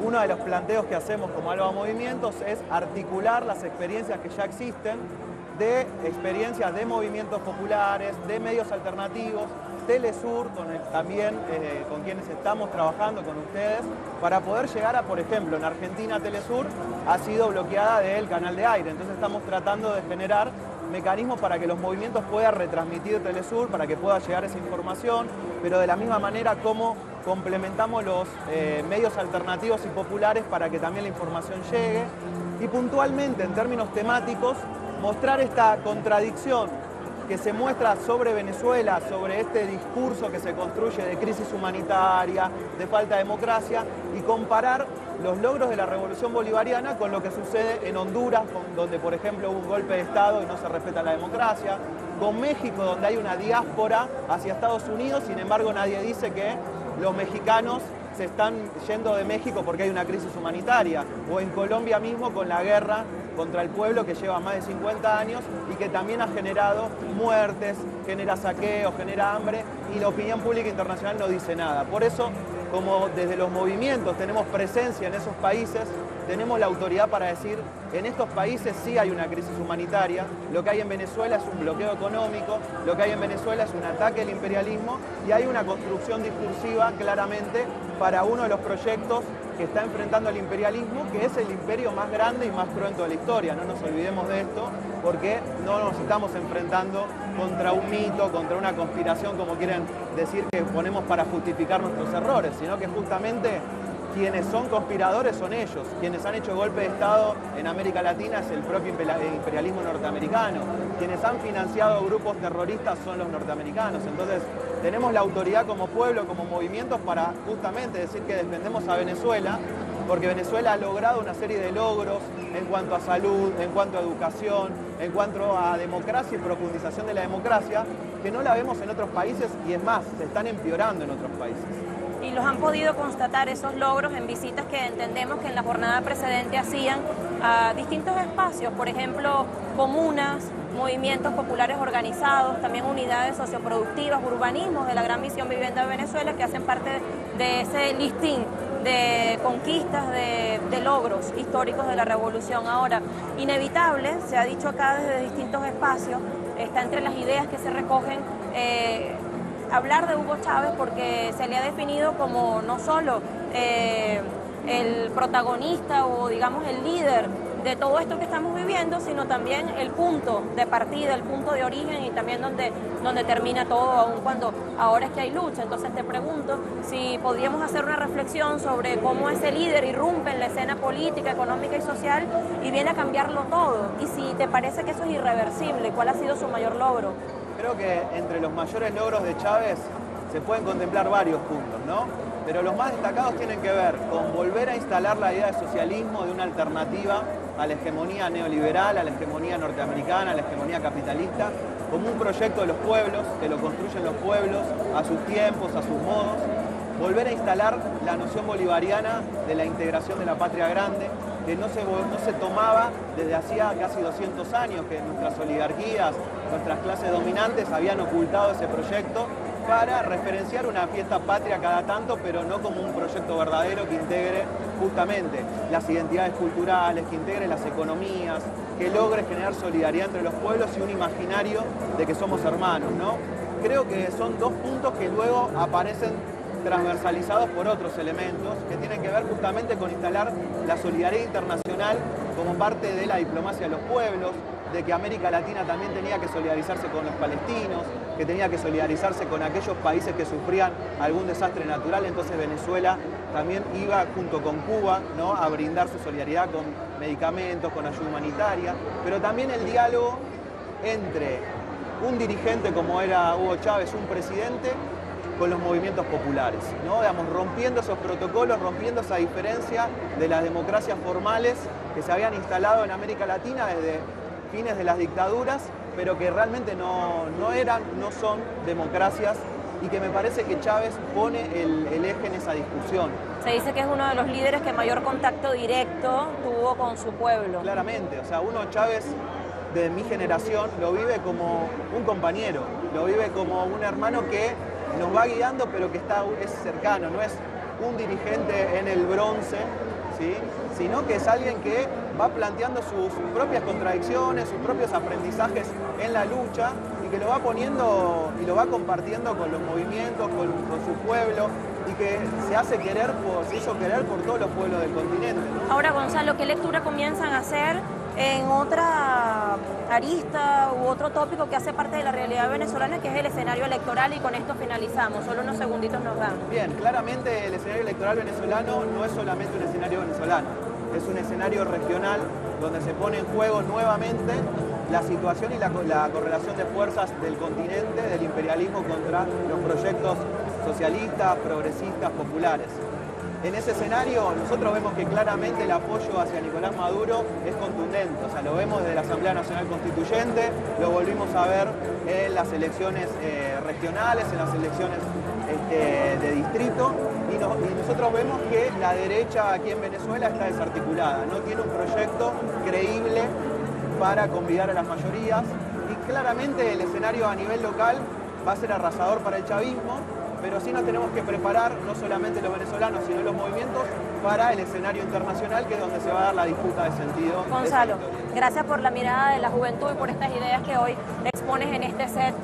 uno de los planteos que hacemos como Alba Movimientos es articular las experiencias que ya existen, de experiencias de movimientos populares, de medios alternativos, Telesur, también con quienes estamos trabajando con ustedes, para poder llegar a, por ejemplo, en Argentina Telesur ha sido bloqueada del canal de aire, entonces estamos tratando de generar mecanismos para que los movimientos puedan retransmitir Telesur, para que pueda llegar esa información, pero de la misma manera como complementamos los medios alternativos y populares para que también la información llegue, y puntualmente en términos temáticos mostrar esta contradicción que se muestra sobre Venezuela, sobre este discurso que se construye de crisis humanitaria, de falta de democracia, y comparar los logros de la revolución bolivariana con lo que sucede en Honduras, donde por ejemplo hubo un golpe de Estado y no se respeta la democracia, con México, donde hay una diáspora hacia Estados Unidos, sin embargo nadie dice que los mexicanos se están yendo de México porque hay una crisis humanitaria, o en Colombia mismo con la guerra contra el pueblo que lleva más de 50 años y que también ha generado muertes, genera saqueos, genera hambre, y la opinión pública internacional no dice nada. Por eso, como desde los movimientos tenemos presencia en esos países, tenemos la autoridad para decir, en estos países sí hay una crisis humanitaria, lo que hay en Venezuela es un bloqueo económico, lo que hay en Venezuela es un ataque al imperialismo, y hay una construcción discursiva claramente para uno de los proyectos que está enfrentando el imperialismo, que es el imperio más grande y más cruento de la historia. No nos olvidemos de esto, porque no nos estamos enfrentando contra un mito, contra una conspiración, como quieren decir que ponemos para justificar nuestros errores, sino que justamente quienes son conspiradores son ellos. Quienes han hecho golpe de Estado en América Latina es el propio imperialismo norteamericano. Quienes han financiado grupos terroristas son los norteamericanos. Entonces, tenemos la autoridad como pueblo, como movimientos, para justamente decir que defendemos a Venezuela, porque Venezuela ha logrado una serie de logros en cuanto a salud, en cuanto a educación, en cuanto a democracia y profundización de la democracia, que no la vemos en otros países, y es más, se están empeorando en otros países. Y los han podido constatar esos logros en visitas que entendemos que en la jornada precedente hacían a distintos espacios, por ejemplo, comunas, movimientos populares organizados, también unidades socioproductivas, urbanismos de la Gran Misión Vivienda de Venezuela, que hacen parte de ese listín de conquistas, de logros históricos de la revolución. Ahora, inevitable, se ha dicho acá desde distintos espacios, está entre las ideas que se recogen, hablar de Hugo Chávez, porque se le ha definido como no solo el protagonista o digamos el líder de todo esto que estamos viviendo, sino también el punto de partida, el punto de origen, y también donde termina todo, aun cuando ahora es que hay lucha. Entonces te pregunto si podríamos hacer una reflexión sobre cómo ese líder irrumpe en la escena política, económica y social y viene a cambiarlo todo, y si te parece que eso es irreversible, ¿cuál ha sido su mayor logro? Creo que entre los mayores logros de Chávez se pueden contemplar varios puntos, ¿no? Pero los más destacados tienen que ver con volver a instalar la idea de socialismo, de una alternativa a la hegemonía neoliberal, a la hegemonía norteamericana, a la hegemonía capitalista, como un proyecto de los pueblos, que lo construyen los pueblos a sus tiempos, a sus modos. Volver a instalar la noción bolivariana de la integración de la patria grande, que no se tomaba desde hacía casi 200 años, que nuestras oligarquías, nuestras clases dominantes habían ocultado ese proyecto para referenciar una fiesta patria cada tanto, pero no como un proyecto verdadero que integre justamente las identidades culturales, que integre las economías, que logre generar solidaridad entre los pueblos y un imaginario de que somos hermanos, ¿no? Creo que son dos puntos que luego aparecen transversalizados por otros elementos que tienen que ver justamente con instalar la solidaridad internacional como parte de la diplomacia de los pueblos, de que América Latina también tenía que solidarizarse con los palestinos, que tenía que solidarizarse con aquellos países que sufrían algún desastre natural. Entonces Venezuela también iba junto con Cuba, ¿no?, a brindar su solidaridad con medicamentos, con ayuda humanitaria, pero también el diálogo entre un dirigente como era Hugo Chávez, un presidente, con los movimientos populares, ¿no? Digamos, rompiendo esos protocolos, rompiendo esa diferencia de las democracias formales que se habían instalado en América Latina desde fines de las dictaduras, pero que realmente no son democracias, y que me parece que Chávez pone el eje en esa discusión. Se dice que es uno de los líderes que mayor contacto directo tuvo con su pueblo. Claramente, o sea, Chávez de mi generación lo vive como un compañero, lo vive como un hermano que nos va guiando, pero que es cercano, no es un dirigente en el bronce, ¿sí? Sino que es alguien que va planteando sus propias contradicciones, sus propios aprendizajes en la lucha y que lo va poniendo y lo va compartiendo con los movimientos, con su pueblo y que se hizo querer por todos los pueblos del continente, ¿no? Ahora, Gonzalo, ¿qué lectura comienzan a hacer en otra arista u otro tópico que hace parte de la realidad venezolana, que es el escenario electoral? Y con esto finalizamos, solo unos segunditos nos dan. Bien, claramente el escenario electoral venezolano no es solamente un escenario venezolano, es un escenario regional donde se pone en juego nuevamente la situación y la correlación de fuerzas del continente, del imperialismo contra los proyectos socialistas, progresistas, populares. En ese escenario nosotros vemos que claramente el apoyo hacia Nicolás Maduro es contundente, o sea, lo vemos desde la Asamblea Nacional Constituyente, lo volvimos a ver en las elecciones regionales, en las elecciones de distrito, y nosotros vemos que la derecha aquí en Venezuela está desarticulada, no tiene un proyecto creíble para convidar a las mayorías, y claramente el escenario a nivel local va a ser arrasador para el chavismo, pero sí nos tenemos que preparar, no solamente los venezolanos, sino los movimientos, para el escenario internacional, que es donde se va a dar la disputa de sentido. Gonzalo, gracias por la mirada de la juventud y por estas ideas que hoy expones en este set.